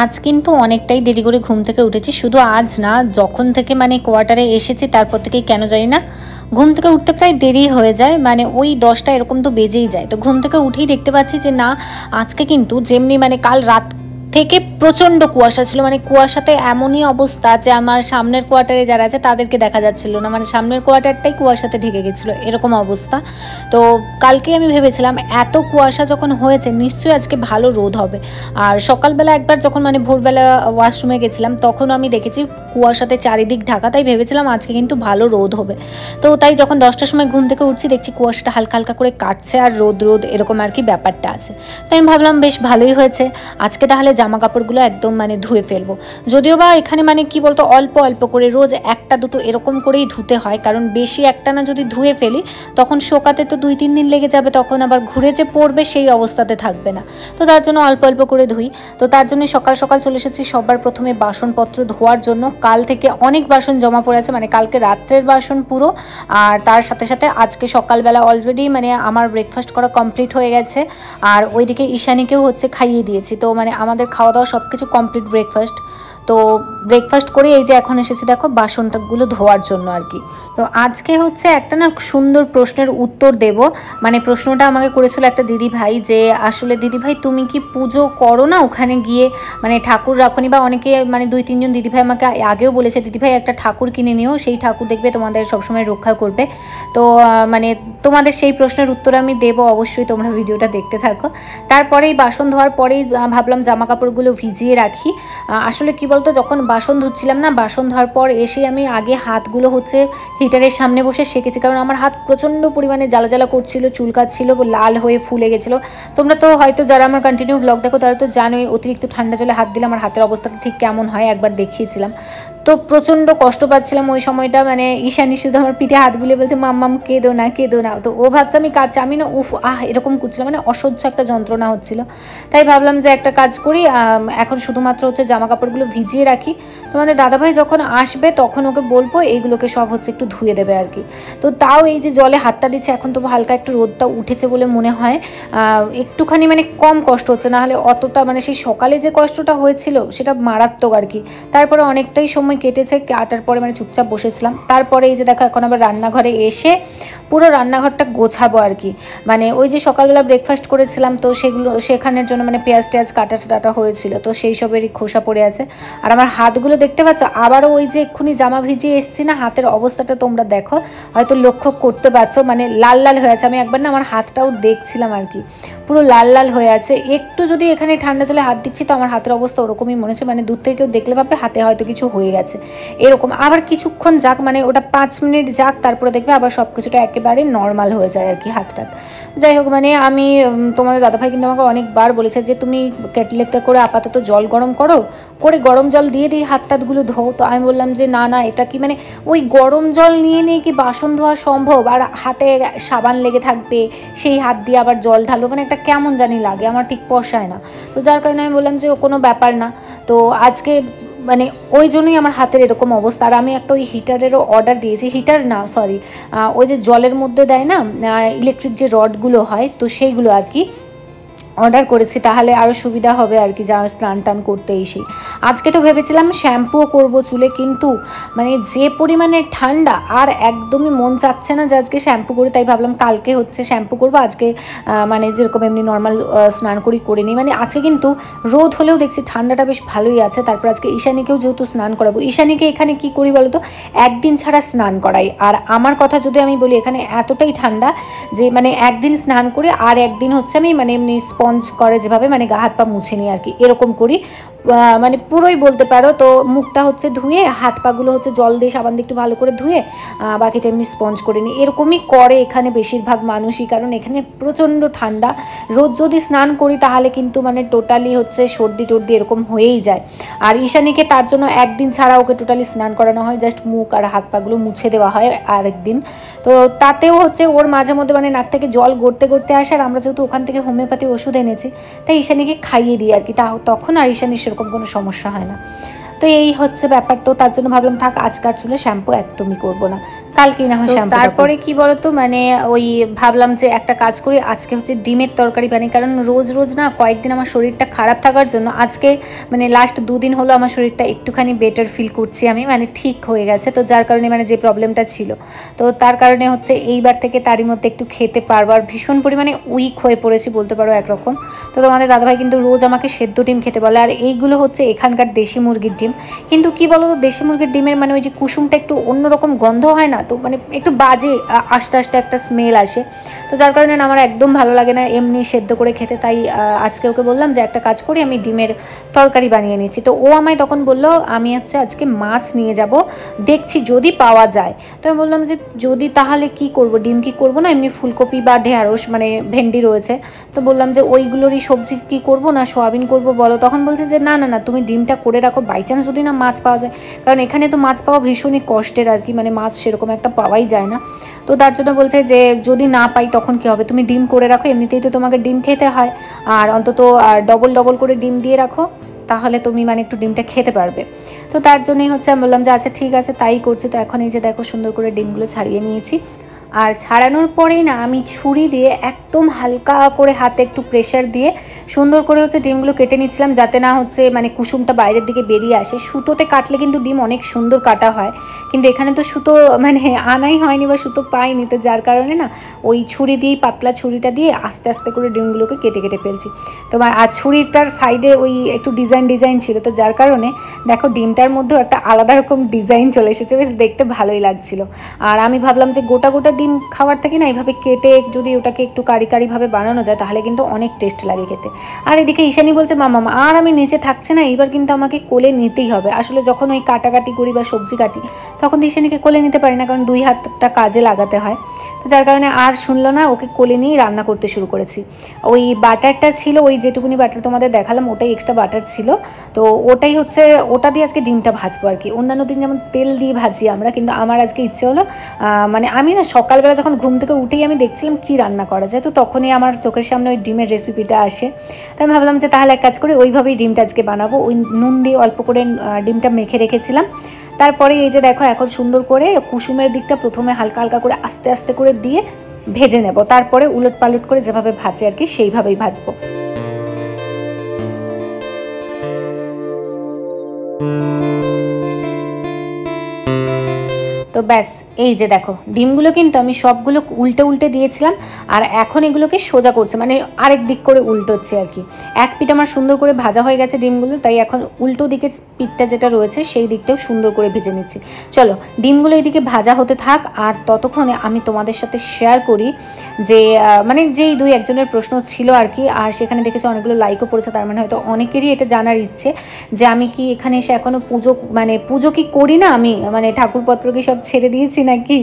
আজ কিন্তু অনেকটাই দেরি করে ঘুম থেকে উঠেছি। শুধু আজ না, যখন থেকে মানে কোয়ার্টারে এসেছি তারপর থেকেই কেন জানি না ঘুম থেকে উঠতে প্রায় দেরি হয়ে যায়, মানে ওই 10টা এরকম তো বেজেই যায়। তো ঘুম থেকে উঠেই দেখতে পাচ্ছি যে না, আজকে কিন্তু যেমনি মানে কাল রাত থেকে প্রচণ্ড কুয়াশা ছিল, মানে কুয়াশাতে এমনই অবস্থা যে আমার সামনের কোয়ার্টারে যারা আছে তাদেরকে দেখা যাচ্ছিল না, মানে সামনের কোয়ার্টারটাই কুয়াশাতে ঢেকে গেছিলো, এরকম অবস্থা। তো কালকে আমি ভেবেছিলাম এত কুয়াশা যখন হয়েছে নিশ্চয়ই আজকে ভালো রোদ হবে। আর সকালবেলা একবার যখন মানে ভোরবেলা ওয়াশরুমে গেছিলাম তখনও আমি দেখেছি কুয়াশাতে চারিদিক ঢাকা, তাই ভেবেছিলাম আজকে কিন্তু ভালো রোদ হবে। তো তাই যখন 10টার সময় ঘুম থেকে উঠছি দেখছি কুয়াশাটা হালকা হালকা করে কাটছে আর রোদ রোদ এরকম আর কি ব্যাপারটা আছে। তাই আমি ভাবলাম বেশ ভালোই হয়েছে, আজকে তাহলে জামা কাপড়গুলো একদম মানে ধুয়ে ফেলবো। যদিও বা এখানে মানে কি বলতো অল্প অল্প করে রোজ একটা দুটো এরকম করেই ধুতে হয়, কারণ বেশি একটা না যদি ধুয়ে ফেলি তখন শোকাতে তো 2-3 দিন লেগে যাবে, তখন আবার ঘুরে যে পড়বে সেই অবস্থাতে থাকবে না। তো তার জন্য অল্প অল্প করে ধুই। তো তার জন্য সকাল সকাল চলে এসেছি সবার প্রথমে বাসনপত্র ধোয়ার জন্য। কাল থেকে অনেক বাসন জমা পড়ে আছে, মানে কালকে রাত্রের বাসন পুরো, আর তার সাথে সাথে আজকে সকালবেলা অলরেডি মানে আমার ব্রেকফাস্ট করা কমপ্লিট হয়ে গেছে। আর ওইদিকে ঈশানীকেও হচ্ছে খাইয়ে দিয়েছি। তো মানে আমাদের খাওয়া দাওয়া সব কিছু কমপ্লিট, ব্রেকফাস্ট। তো ব্রেকফাস্ট করে এই যে এখন এসেছি দেখো বাসনটাগুলো ধোয়ার জন্য আর কি। তো আজকে হচ্ছে একটা না সুন্দর প্রশ্নের উত্তর দেব। মানে প্রশ্নটা আমাকে করেছিল একটা দিদি ভাই, যে আসলে দিদি ভাই তুমি কি পুজো করো না ওখানে গিয়ে, মানে ঠাকুর রাখনি? বা অনেকে মানে 2-3 জন দিদি ভাই আমাকে আগেও বলেছে দিদি ভাই একটা ঠাকুর কিনে নিও, সেই ঠাকুর দেখবে তোমাদের সবসময় রক্ষা করবে। তো মানে তোমাদের সেই প্রশ্নের উত্তর আমি দেবো, অবশ্যই তোমরা ভিডিওটা দেখতে থাকো। তারপরেই বাসন ধোয়ার পরেই ভাবলাম জামা কাপড়গুলো ভিজিয়ে রাখি। আসলে কি বলতো, যখন বাসন ধুচ্ছিলাম না, বাসন ধোয়ার পর এসে আমি আগে হাতগুলো হচ্ছে হিটারের সামনে বসে সেঁকেছি, কারণ আমার হাত প্রচণ্ড পরিমাণে জ্বালা জ্বালা করছিল, চুলকাচ্ছিল, লাল হয়ে ফুলে গেছিলো। তোমরা তো হয়তো যারা আমার কন্টিনিউ ব্লগ দেখো তারা তো জানোই অতিরিক্ত ঠান্ডা জলে হাত দিলে আমার হাতের অবস্থাটা ঠিক কেমন হয়, একবার দেখিয়েছিলাম। তো প্রচণ্ড কষ্ট পাচ্ছিলাম ওই সময়টা, মানে ঈশানী শুধু আমার পিঠে হাত বুলিয়ে বলছে মাম্মাম কেঁদো না কেঁদো না। তো ও ভাবছে আমি কাঁদছি, আমি না উফ এরকম করছিলাম, মানে অসহ্য একটা যন্ত্রণা হচ্ছিল। তাই ভাবলাম যে একটা কাজ করি, এখন শুধুমাত্র হচ্ছে জামা কাপড়গুলো ভিজিয়ে রাখি। তোমাদের দাদাভাই যখন আসবে তখন ওকে বলবো এইগুলোকে সব হচ্ছে একটু ধুয়ে দেবে আর কি। তো তাও এই যে জলে হাতটা দিচ্ছে, এখন তো হালকা একটু রোদটা উঠেছে বলে মনে হয় একটুখানি মানে কম কষ্ট হচ্ছে, না হলে অতটা মানে সেই সকালে যে কষ্টটা হয়েছিল সেটা মারাত্মক আর কি। তারপরে অনেকটাই সময় কেটেছে, কাটার পরে মানে চুপচাপ বসেছিলাম। তারপরে এই যে দেখো এখন আবার রান্নাঘরে এসে পুরো রান্নাঘরটা গোছাবো আর কি। মানে ওই যে সকালবেলা ব্রেকফাস্ট করেছিলাম তো সেখানের জন্য মানে পেঁয়াজ টেয়াজ কাটা হয়েছিল, তো সেই সবেরই খোসা পড়ে আছে। আর আমার হাতগুলো দেখতে পাচ্ছ, আবারও ওই যে এক্ষুনি জামা ভিজিয়ে এসেছি না, হাতের অবস্থাটা তোমরা দেখো, হয়তো লক্ষ্য করতে পারছো, মানে লাল লাল হয়ে আছে। আমি একবার না আমার হাতটাও দেখছিলাম আর কি, পুরো লাল লাল হয়ে আছে। একটু যদি এখানে ঠান্ডা জলে হাত দিচ্ছি তো আমার হাতের অবস্থা ওরকমই মনে হচ্ছে, মানে দূর থেকে কেউ দেখলে ভাববে হাতে হয়তো কিছু হয়ে গেছে এরকম। আবার কিছুক্ষণ যাক, মানে ওটা 5 মিনিট যাক, তারপরে দেখবে আবার সব কিছুটা একেবারে নর্মাল হয়ে যায় আর কি হাতটা। যাই হোক, মানে আমি তোমাদের দাদাভাই কিন্তু আমাকে অনেকবার বলেছে যে তুমি কেটলেতে করে আপাতত জল গরম করো, করে গরম জল দিয়ে দিই হাত টাতগুলো ধোও। তো আমি বললাম যে না না, এটা কি মানে ওই গরম জল নিয়ে নিয়ে কি বাসন ধোয়া সম্ভব? আর হাতে সাবান লেগে থাকবে, সেই হাত দিয়ে আবার জল ঢালো, মানে একটা কেমন জানি লাগে, আমার ঠিক পোষায় না। তো যার কারণে আমি বললাম যে কোনো ব্যাপার না। তো আজকে মানে ওই জন্যই আমার হাতের এরকম অবস্থা। আর আমি একটা ওই হিটারেরও অর্ডার দিয়েছি, হিটার না সরি, ওই যে জলের মধ্যে দেয় না ইলেকট্রিক যে রডগুলো হয়, তো সেইগুলো আর কি অর্ডার করেছি, তাহলে আরও সুবিধা হবে আর কি যা স্নান টান করতে এসে। আজকে তো ভেবেছিলাম শ্যাম্পুও করবো চুলে, কিন্তু মানে যে পরিমাণে ঠান্ডা আর একদমই মন চাচ্ছে না যে আজকে শ্যাম্পু করি। তাই ভাবলাম কালকে হচ্ছে শ্যাম্পু করবো, আজকে মানে যেরকম এমনি নর্মাল স্নান করে নিই। মানে আজকে কিন্তু রোদ হলেও দেখছি ঠান্ডাটা বেশ ভালোই আছে। তারপর আজকে ঈশানীকেও যেহেতু স্নান করাবো, ঈশানীকে এখানে কি করি বলো তো, একদিন ছাড়া স্নান করাই। আর আমার কথা যদি আমি বলি, এখানে এতটাই ঠান্ডা যে মানে একদিন স্নান করে আর একদিন হচ্ছে আমি মানে এমনি স্পঞ্জ করে যেভাবে মানে গা হাত পা মুছে নিই আর কি, এরকম করি। মানে পুরোই বলতে পারো। তো মুখটা হচ্ছে ধুয়ে, হাত পাগুলো হচ্ছে জল দিয়ে সাবান দিয়ে একটু ভালো করে ধুয়ে বাকিটা এমনি স্পঞ্জ করে নিই, এরকমই করে এখানে বেশিরভাগ মানুষই, কারণ এখানে প্রচণ্ড ঠান্ডা। রোজ যদি স্নান করি তাহলে কিন্তু মানে টোটালি হচ্ছে সর্দি টর্দি এরকম হয়েই যায়। আর ঈশানীকে তার জন্য একদিন ছাড়া ওকে টোটালি স্নান করানো হয়, জাস্ট মুখ আর হাত পাগুলো মুছে দেওয়া হয় আরেকদিন। তো তাতেও হচ্ছে ওর মাঝে মধ্যে মানে নাক থেকে জল গড়তে গড়তে আসে, আর আমরা যেহেতু ওখান থেকে হোমিওপ্যাথি ওষুধ এনেছি তাই ঈশানীকে খাইয়ে দিই আর কি, তখন আর ঈশানীর সেরকম কোনো সমস্যা হয় না। তো এই হচ্ছে ব্যাপার। তো তার জন্য ভাবলাম থাক, আজকাল চুলে শ্যাম্পু একদমই করবো না। কালকেই না হয় শ্যাম্পু। তারপরে কি বলতো মানে ওই ভাবলাম যে একটা কাজ করি, আজকে হচ্ছে ডিমের তরকারি বানাই, কারণ রোজ রোজ না কয়েকদিন আমার শরীরটা খারাপ থাকার জন্য আজকে মানে লাস্ট 2 দিন হলো আমার শরীরটা একটুখানি বেটার ফিল করছি আমি, মানে ঠিক হয়ে গেছে। তো যার কারণে মানে যে প্রবলেমটা ছিল, তো তার কারণে হচ্ছে এইবার থেকে তারই মধ্যে একটু খেতে পারবো। আর ভীষণ পরিমাণে উইক হয়ে পড়েছি বলতে পারো একরকম। তো তোমাদের দাদাভাই কিন্তু রোজ আমাকে সেদ্ধ ডিম খেতে বলে, আর এইগুলো হচ্ছে এখানকার দেশি মুরগির ডিম। কিন্তু কি বলো তো, দেশি মুরগির ডিমের মানে ওই যে কুসুমটা একটু অন্যরকম গন্ধ হয় না, তো মানে একটু বাজে আস্তে আস্তে একটা স্মেল আসে। তো যার কারণে আমার একদম ভালো লাগে না এমনি সেদ্ধ করে খেতে। তাই আজকে ওকে বললাম যে একটা কাজ করি, আমি ডিমের তরকারি বানিয়ে নিচ্ছি। তো ও আমায় তখন বললো আমি হচ্ছে আজকে মাছ নিয়ে যাব, দেখছি যদি পাওয়া যায়। তো আমি বললাম যে যদি তাহলে কি করব, ডিম কি করব না এমনি ফুলকপি বা ঢেঁড়স মানে ভেন্ডি রয়েছে, তো বললাম যে ওইগুলোরই সবজি কি করব না সোয়াবিন করব বলো। তখন বলছে যে না না না তুমি ডিমটা করে রাখো, বাই চান্স যদি না মাছ পাওয়া যায়, কারণ এখানে তো মাছ পাওয়া ভীষণই কষ্টের আর কি, মানে মাছ সেরকম একটা পাওয়াই যায় না। তো তার জন্য বলছে যে যদি না পাই তখন কি হবে, তুমি ডিম করে রাখো, এমনিতেই তো তোমাকে ডিম খেতে হয়, আর অন্তত ডবল ডবল করে ডিম দিয়ে রাখো, তাহলে তুমি মানে একটু ডিমটা খেতে পারবে। তো তার জন্যই হচ্ছে আমি বললাম যে আচ্ছা ঠিক আছে তাই করছি। তো এখন এই যে দেখো সুন্দর করে ডিমগুলো ছাড়িয়ে নিয়েছি, আর ছাড়ানোর পরেই না আমি ছুরি দিয়ে একদম হালকা করে হাতে একটু প্রেশার দিয়ে সুন্দর করে হচ্ছে ডিমগুলো কেটে নিচ্ছিলাম, যাতে না হচ্ছে মানে কুসুমটা বাইরের দিকে বেরিয়ে আসে। সুতোতে কাটলে কিন্তু ডিম অনেক সুন্দর কাটা হয়, কিন্তু এখানে তো সুতো মানে আনাই হয়নি বা সুতো পাইনি, তো যার কারণে না ওই ছুরি দিয়েই পাতলা ছুরিটা দিয়ে আস্তে আস্তে করে ডিমগুলোকে কেটে কেটে ফেলছি। তো আর ছুরিটার সাইডে ওই একটু ডিজাইন ছিল, তো যার কারণে দেখো ডিমটার মধ্যেও একটা আলাদা রকম ডিজাইন চলে এসেছে, বেশ দেখতে ভালোই লাগছিল। আর আমি ভাবলাম যে গোটা গোটা ডিম খাওয়ার থেকে না এইভাবে কেটে যদি ওটাকে একটু কারিভাবে বানানো যায় তাহলে কিন্তু অনেক টেস্ট লাগে খেতে। আর এদিকে ঈশানী বলছে মামা আর আমি নিচে থাকছে না, এইবার কিন্তু আমাকে কোলে নিতেই হবে। আসলে যখন ওই কাটাকাটি করি বা সবজি কাটি তখন ঈশানীকে কোলে নিতে পারি না, কারণ 2 হাতটা কাজে লাগাতে হয়। তো যার কারণে আর শুনলো না, ওকে কোলে নিয়েই রান্না করতে শুরু করেছি। ওই বাটারটা ছিল, ওই যেটুকুনি বাটার তোমাদের দেখালাম ওটাই এক্সট্রা বাটার ছিল, তো ওটাই হচ্ছে ওটা দিয়ে আজকে ডিমটা ভাজবো আর কি। অন্যান্য দিন যেমন তেল দিয়ে ভাজি আমরা, কিন্তু আমার আজকে ইচ্ছে হলো মানে আমি না সকালবেলা যখন ঘুম থেকে উঠেই আমি দেখছিলাম কি রান্না করা যায়, তো তখনই আমার চোখের সামনে ওই ডিমের রেসিপিটা আসে। তাই আমি ভাবলাম যে তাহলে এক কাজ করে ওইভাবেই ডিমটা আজকে বানাবো। ওই নুন দিয়ে অল্প করে ডিমটা মেখে রেখেছিলাম। তারপরে এই যে দেখো এখন সুন্দর করে কুসুমের দিকটা প্রথমে হালকা হালকা করে আস্তে আস্তে করে দিয়ে ভেজে নেব, তারপরে উলট পালট করে যেভাবে ভাজে আর কি সেইভাবেই ভাজবো। তো ব্যাস এই যে দেখো ডিমগুলো কিন্তু আমি সবগুলো উল্টে উল্টে দিয়েছিলাম, আর এখন এগুলোকে সোজা করছে মানে আরেক দিক করে উল্টোচ্ছে আর কি। এক পিঠ আমার সুন্দর করে ভাজা হয়ে গেছে ডিমগুলো, তাই এখন উল্টো দিকের পিঠটা যেটা রয়েছে সেই দিকটাও সুন্দর করে ভেজে নিচ্ছি। চলো ডিমগুলো এদিকে ভাজা হতে থাক, আর ততক্ষণে আমি তোমাদের সাথে শেয়ার করি যে মানে যেই 2-1জনের প্রশ্ন ছিল আর কি, আর সেখানে দেখেছি অনেকগুলো লাইকও পড়েছে, তার মানে হয়তো অনেকেরই এটা জানার ইচ্ছে যে আমি কি এখানে এসে এখনও পুজো কি করি না, আমি মানে ঠাকুরপত্র কি সব ছেড়ে দিয়েছি নাকি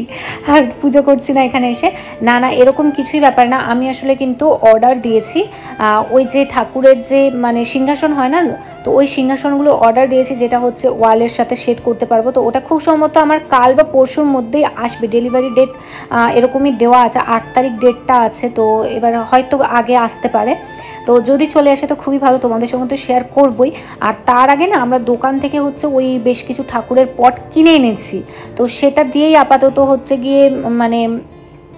আর পুজো করছি না এখানে এসে। না না এরকম কিছুই ব্যাপার না, আমি আসলে কিন্তু অর্ডার দিয়েছি ওই যে ঠাকুরের যে মানে সিংহাসন হয় না, তো ওই সিংহাসনগুলো অর্ডার দিয়েছি, যেটা হচ্ছে ওয়ালের সাথে সেট করতে পারবো। তো ওটা খুব সম্ভবত আমার কাল বা পরশুর মধ্যেই আসবে, ডেলিভারি ডেট এরকমই দেওয়া আছে, 8 তারিখ ডেটটা আছে, তো এবার হয়তো আগে আসতে পারে। তো যদি চলে আসে তো খুবই ভালো, তোমাদের সঙ্গে তো শেয়ার করবই। আর তার আগে না আমরা দোকান থেকে হচ্ছে ওই বেশ কিছু ঠাকুরের পট কিনে এনেছি, তো সেটা দিয়েই আপাতত হচ্ছে গিয়ে মানে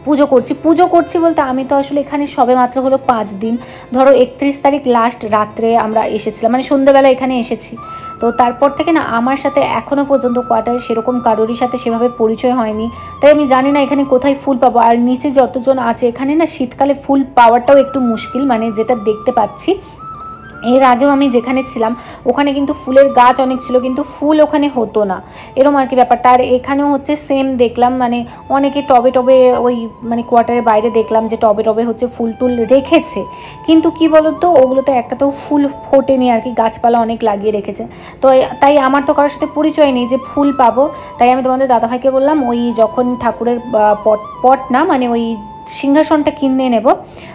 পুজো করছি বলতে আমি তো আসলে এখানে সবে মাত্র হলো 5 দিন, ধরো 31 তারিখ লাস্ট রাত্রে আমরা এসেছিলাম, মানে সন্ধ্যাবেলা এখানে এসেছি। তো তারপর থেকে না আমার সাথে এখনও পর্যন্ত কোয়ার্টারে সেরকম কারোরই সাথে সেভাবে পরিচয় হয়নি, তাই আমি জানি না এখানে কোথায় ফুল পাবো। আর নিচে যতজন আছে এখানে না শীতকালে ফুল পাওয়াটাও একটু মুশকিল, মানে যেটা দেখতে পাচ্ছি। এর আগেও আমি যেখানে ছিলাম ওখানে কিন্তু ফুলের গাছ অনেক ছিল, কিন্তু ফুল ওখানে হতো না, এরকম আর কি ব্যাপারটা। আর এখানেও হচ্ছে সেম দেখলাম, মানে অনেকে টবে টবে ওই মানে কোয়ার্টারের বাইরে দেখলাম যে টবে টবে হচ্ছে ফুল টুল রেখেছে, কিন্তু কি বলতো ওগুলোতে একটা তো ফুল ফোটেনি আর কি, গাছপালা অনেক লাগিয়ে রেখেছে। তো তাই আমার তো কারোর সাথে পরিচয় নেই যে ফুল পাবো, তাই আমি তোমাদের দাদাভাইকে বললাম ওই যখন ঠাকুরের পট না মানে ওই সিংহাসনটা কিনে নেব,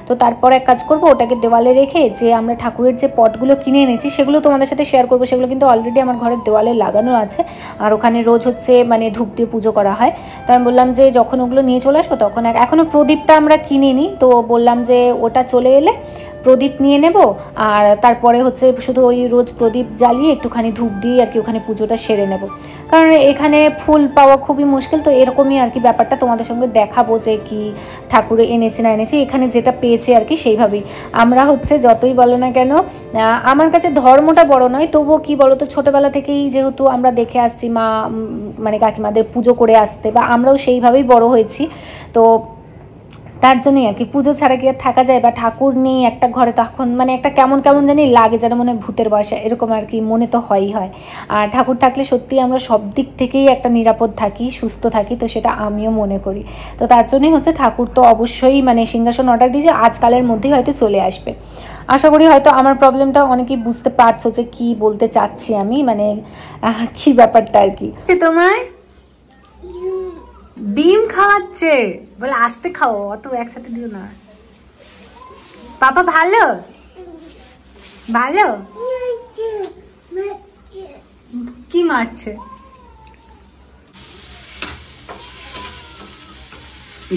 তো তারপর এক কাজ করব ওটাকে দেওয়ালে রেখে যে আমরা ঠাকুরের যে পটগুলো কিনে এনেছি সেগুলো তোমাদের সাথে শেয়ার করব। সেগুলো কিন্তু অলরেডি আমার ঘরের দেওয়ালে লাগানো আছে, আর ওখানে রোজ হচ্ছে মানে ধূপ দিয়ে পুজো করা হয়। তো আমি বললাম যে যখন ওগুলো নিয়ে চলে আসবো তখন এখনও প্রদীপটা আমরা কিনিনি, তো বললাম যে ওটা চলে এলে প্রদীপ নিয়ে নেব, আর তারপরে হচ্ছে শুধু ওই রোজ প্রদীপ জ্বালিয়ে একটুখানি ধূপ দিয়ে আর কি ওখানে পুজোটা সেরে নেব। কারণ এখানে ফুল পাওয়া খুবই মুশকিল, তো এরকমই আর কি ব্যাপারটা তোমাদের সঙ্গে দেখাবো যে কি ঠাকুরে এনেছে না এনেছে, এখানে যেটা পেয়েছে আর কি সেইভাবেই। আমরা হচ্ছে যতই বলো না কেন, আমার কাছে ধর্মটা বড় নয়, তবুও কি বলো তো ছোটোবেলা থেকেই যেহেতু আমরা দেখে আসছি মা মানে কাকিমাদের পুজো করে আসতে, বা আমরাও সেইভাবেই বড় হয়েছি, তো তার জন্যই আর কি পুজো ছাড়া কি আর থাকা যায়, বা ঠাকুর নেই একটা ঘরে তখন মানে একটা কেমন কেমন জানি লাগে, যেন মনে ভূতের বাসা এরকম আর কি মনে তো হয়ই হয়। আর ঠাকুর থাকলে সত্যি আমরা সব দিক থেকেই একটা নিরাপদ থাকি, সুস্থ থাকি, তো সেটা আমিও মনে করি। তো তার জন্যই হচ্ছে ঠাকুর তো অবশ্যই মানে সিংহাসন অর্ডার দিয়েছে, আজকালের মধ্যেই হয়তো চলে আসবে। আশা করি হয়তো আমার প্রবলেমটা অনেকেই বুঝতে পারছো যে কি বলতে চাচ্ছি আমি, মানে কি ব্যাপারটা আর কি। তোমায় ডিম খাওয়াচ্ছে, বলে আস্তে খাও, অত একসাথে দিও না। পাপা ভালো ভালো কি মারছে?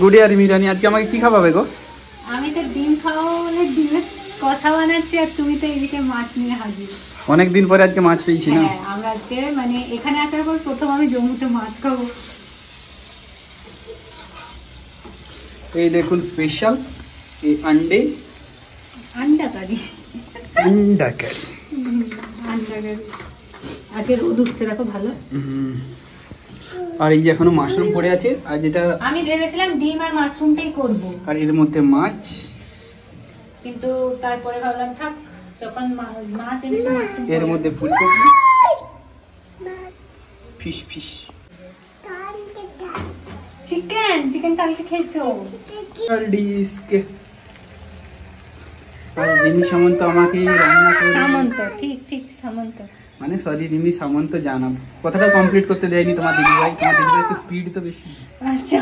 গুড়ি আর মিরানি আজকে আমাকে কি খাওয়াবে গো? আমি তো ডিম খাওয়া বলে ডিমের কষা বানাচ্ছি, আর তুমি তো এদিকে মাছ নিয়ে হাজির। অনেকদিন পরে আজকে মাছ পেয়েছি না? হ্যাঁ, আমরা আজকে মানে এখানে আসার পর প্রথম আমি জম্মুতে মাছ খাবো। এই দেখুন স্পেশাল এই अंडे अंडा কারি अंडा কারি अंडा কারি আজকে রোদ উঠছে দেখো ভালো। আর এই যে এখনো মাশরুম পড়ে আছে, আর যেটা আমি ভেবেছিলাম ডিম আর মাশরুমটাই করব, আর এর মধ্যে মাছ, কিন্তু তারপরে ভাবলাম থাক, যখন মাছ এনেছে এর মধ্যে ফুলকপি, ফিশ ফিশ, চিকেন চিকেন কালকে খেয়েছো? ডিস্কে আর রিমি সামন্ত আমাকে রান্না করে, সামন্ত ঠিক ঠিক সামন্ত মানে সরি রিমি সামন্ত জানাবো, কথাটা কমপ্লিট করতে দেয়নি তোমার দিদিভাই। তোমার দিদিভাই একটু স্পিড তো বেশি। আচ্ছা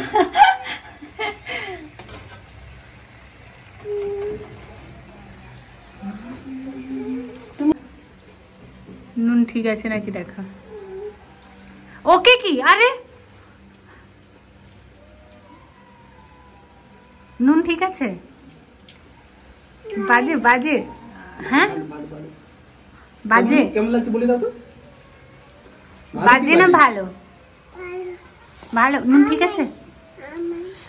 নুন ঠিক আছে নাকি দেখা। ওকে কি আরে নুন ঠিক আছে? বাজে বাজে হ্যাঁ বাজে কেমন লাগছে বলে দাও তো। বাজে না ভালো? ভালো নুন ঠিক আছে?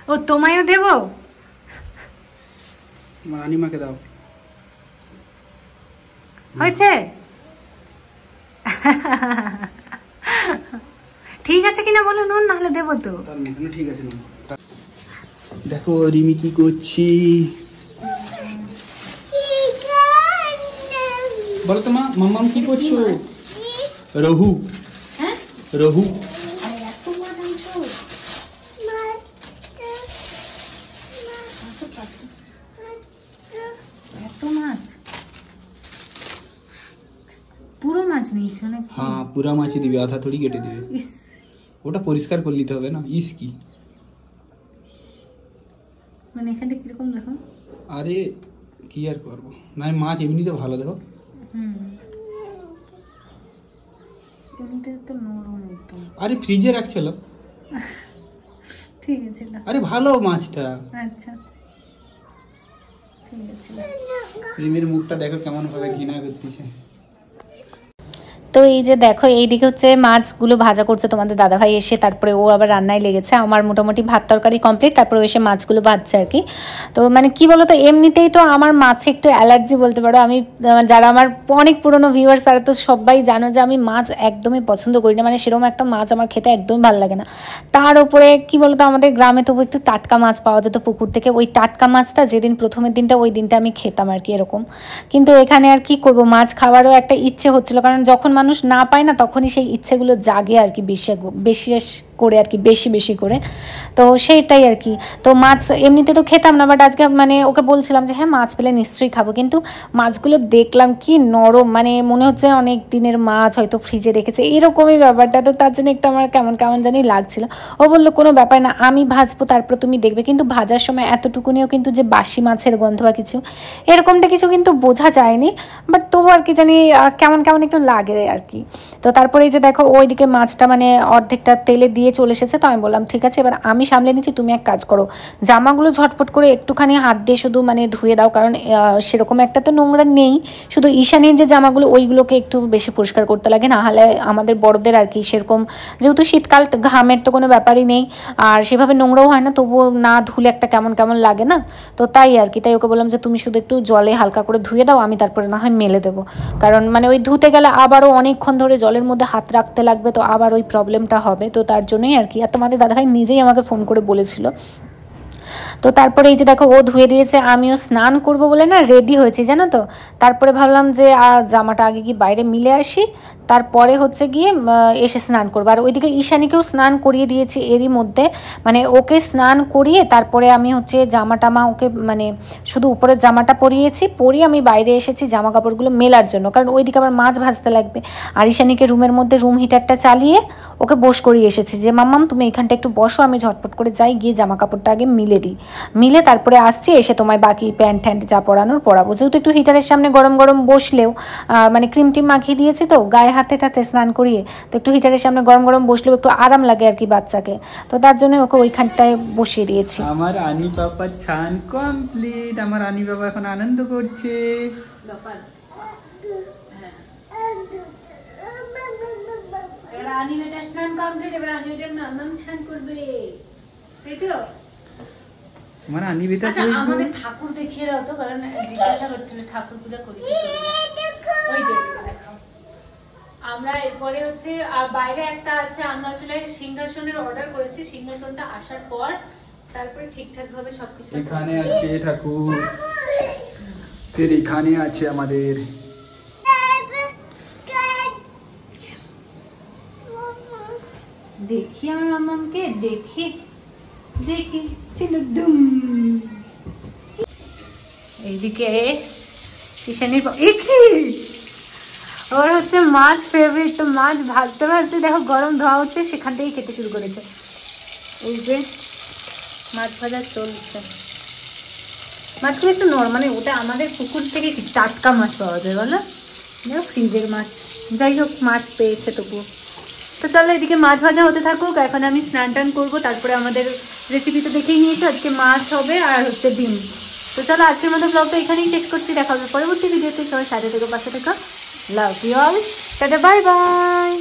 ও তোমায়ও দেবো? রানিমাকে দাও। হয়েছে? ঠিক আছে কিনা বলো নুন, নাহলে দেবো তো। ঠিক আছে দেখো রিমি কি করছি বলো তো মা, মাম্মাম কি করছো? রহু হ্যাঁ রহু এত মাছ আনছো? এত মাছ, পুরো মাছ নিয়েছো নাকি? হ্যাঁ পুরা মাছই দিবে, আধা থোড়ি কেটে দিবে। ইস ওটা পরিষ্কার করে নিতে হবে না। ইস কি মানে এখানে কিরকম দেখো। আরে কি আর করবো, না মাছ এমনিতে ভালো দেখো। এমনিতে তো নরম একদম। আরে ফ্রিজে রাখছিল। ঠিক আছে না, আরে ভালো মাছটা। আচ্ছা ঠিক আছে। রিমির মুখটা দেখো কেমন ভাবে ঘৃণা করতেছে। তো এই যে দেখো এইদিকে হচ্ছে মাছগুলো ভাজা করছে তোমাদের দাদাভাই এসে, তারপরে ও আবার রান্নায় লেগেছে। আমার মোটামুটি ভাত তরকারি কমপ্লিট, তারপরে এসে মাছগুলো ভাজছে আর কি। তো মানে কি বলো তো, এমনিতেই তো আমার মাছে একটু অ্যালার্জি বলতে পারো। আমি যারা আমার অনেক পুরনো ভিউয়ার্স তারা তো সবাই জানো যে আমি মাছ একদমই পছন্দ করি না, মানে সেরকম একটা মাছ আমার খেতে একদমই ভালো লাগে না। তার উপরে কি বলো তো, আমাদের গ্রামে তবু একটু টাটকা মাছ পাওয়া যেত পুকুর থেকে, ওই টাটকা মাছটা যেদিন প্রথমের দিনটা ওই দিনটা আমি খেতাম আর কি এরকম। কিন্তু এখানে আর কি করব, মাছ খাওয়ারও একটা ইচ্ছে হচ্ছিল, কারণ যখন মানুষ না পায় না তখনই সেই ইচ্ছেগুলো জাগে আর কি বেশি করে আর কি, বেশি বেশি করে। তো সেইটাই আর কি। তো মাছ এমনিতে তো খেতাম না, বাট আজকে মানে ওকে বলছিলাম যে হ্যাঁ মাছ পেলে নিশ্চয়ই খাবো, কিন্তু মাছগুলো দেখলাম কি নরম, মানে মনে হচ্ছে অনেক দিনের মাছ হয়তো ফ্রিজে রেখেছে এরকমই ব্যাপারটা। তো তার জন্য একটু আমার কেমন কেমন জানি লাগছিল। ও বললো কোনো ব্যাপার না, আমি ভাজবো তারপর তুমি দেখবে। কিন্তু ভাজার সময় এতটুকুনিও কিন্তু যে বাসি মাছের গন্ধ বা কিছু এরকমটা কিছু কিন্তু বোঝা যায়নি, বাট তবু আর কি জানি কেমন কেমন একটু লাগে আর কি। তো তারপরে এই যে দেখো ওইদিকে মাছটা মানে অর্ধেকটা তেলে দিয়ে চলে এসেছে। তো আমি বললাম ঠিক আছে এবার আমি সামলে নিচ্ছি, তুমি এক কাজ করো জামাগুলো ঝটপট করে একটুখানি হাত দিয়ে শুধু মানে ধুয়ে দাও, কারণ সেরকম একটা তো নোংরা নেই, শুধু ঈশানীর যে জামাগুলো ওইগুলোকে একটু বেশি পরিষ্কার করতে লাগে, না হলে আমাদের বড়দের আর কি সেরকম যেহেতু শীতকাল ঘামের তো কোনো ব্যাপারই নেই আর সেভাবে নোংরাও হয় না, তবুও না ধুলে একটা কেমন কেমন লাগে না। তো তাই আর কি, তাই ওকে বললাম যে তুমি শুধু একটু জলে হালকা করে ধুয়ে দাও, আমি তারপরে না হয় মেলে দেবো, কারণ মানে ওই ধুতে গেলে আবারও অনেকক্ষণ ধরে জলের মধ্যে হাত রাখতে লাগবে, তো আবার ওই প্রবলেমটা হবে। তো তার জন্যই আর কি। আর তোমাদের দাদাভাই নিজেই আমাকে ফোন করে বলেছিল। তো তারপরে এই যে দেখো ও ধুয়ে দিয়েছে, আমিও স্নান করব বলে না রেডি হয়েছি জানো তো। তারপরে ভাবলাম যে জামাটা আগে কি বাইরে মিলে আসি, তারপরে হচ্ছে গিয়ে এসে স্নান করবো। আর ওইদিকে ঈশানীকেও স্নান করিয়ে দিয়েছি এরই মধ্যে, মানে ওকে স্নান করিয়ে তারপরে আমি হচ্ছে জামা টামা ওকে মানে শুধু উপরের জামাটা পরিয়ে আমি বাইরে এসেছি জামা কাপড়গুলো মেলার জন্য, কারণ ওইদিকে আবার মাছ ভাজতে লাগবে। আর ঈশানীকে রুমের মধ্যে রুম হিটারটা চালিয়ে ওকে বস করিয়ে এসেছি যে মাম্মাম তুমি এখানটা একটু বসো, আমি ঝটপট করে যাই গিয়ে জামা কাপড়টা আগে মিলে তারপরে আসছি, এসে তোমায় বাকি প্যান্ট ট্যান্ট যা পরানোর পরাবো। যেহেতু একটু হিটারের সামনে গরম গরম বসলেও মানে ক্রিম টিম মাখিয়ে দিয়েছে তো গায়ে হাতে টাতে স্নান করিয়ে, তো একটু হিটারের সামনে গরম গরম বসলেও একটু আরাম লাগে আর কি বাচ্চাকে, তো তার জন্য ওকে ওইখানটায় বসিয়ে দিয়েছি। আমার আনি পাপা স্নান কমপ্লিট, আমার আনি বাবা এখন আনন্দ করছে। আমার আনি বেটা আমাদের ঠাকুর দেখিয়ে দাও তো, কারণ জিজ্ঞাসা করছিল ঠাকুর পূজা করি। ওই যে দেখাও, আমরা এরপরে হচ্ছে আর বাইরে একটা আছে, আমরা আসলে সিংহাসনের অর্ডার করেছি, সিংহাসনটা আসার পর তারপরে ঠিকঠাক ভাবে সবকিছু। এখানে আছে ঠাকুর, ফের এখানে আছে আমাদের দেখি আমার মামাকে দেখি ছিল দুম। এইদিকে ঈশানীর ওর হচ্ছে মাছ ফেভারিট, তো মাছ ভাজতে ভাজতে দেখো গরম ধোয়া হচ্ছে, সেখান থেকেই খেতে শুরু করেছে। এই যে মাছ ভাজা চলছে, মাছগুলো একটু নর্মালি ওটা আমাদের পুকুর থেকে টাটকা মাছ পাওয়া যায় বলো, ফ্রিজের মাছ, যাই হোক মাছ পেয়েছে তবুও। তো চলো এদিকে মাছ ভাজা হতে থাকুক, এখন আমি স্নান টান করবো, তারপরে আমাদের রেসিপি তো দেখেই নিয়েছি, আজকে মাছ হবে আর হচ্ছে ডিম। তো চলো আজকের মতো ব্লগটা এখানেই শেষ করছি, দেখা হবে পরবর্তী ভিডিওতে, সবাই সাথে থেকে পাশে থেকে love you all, tata bye by.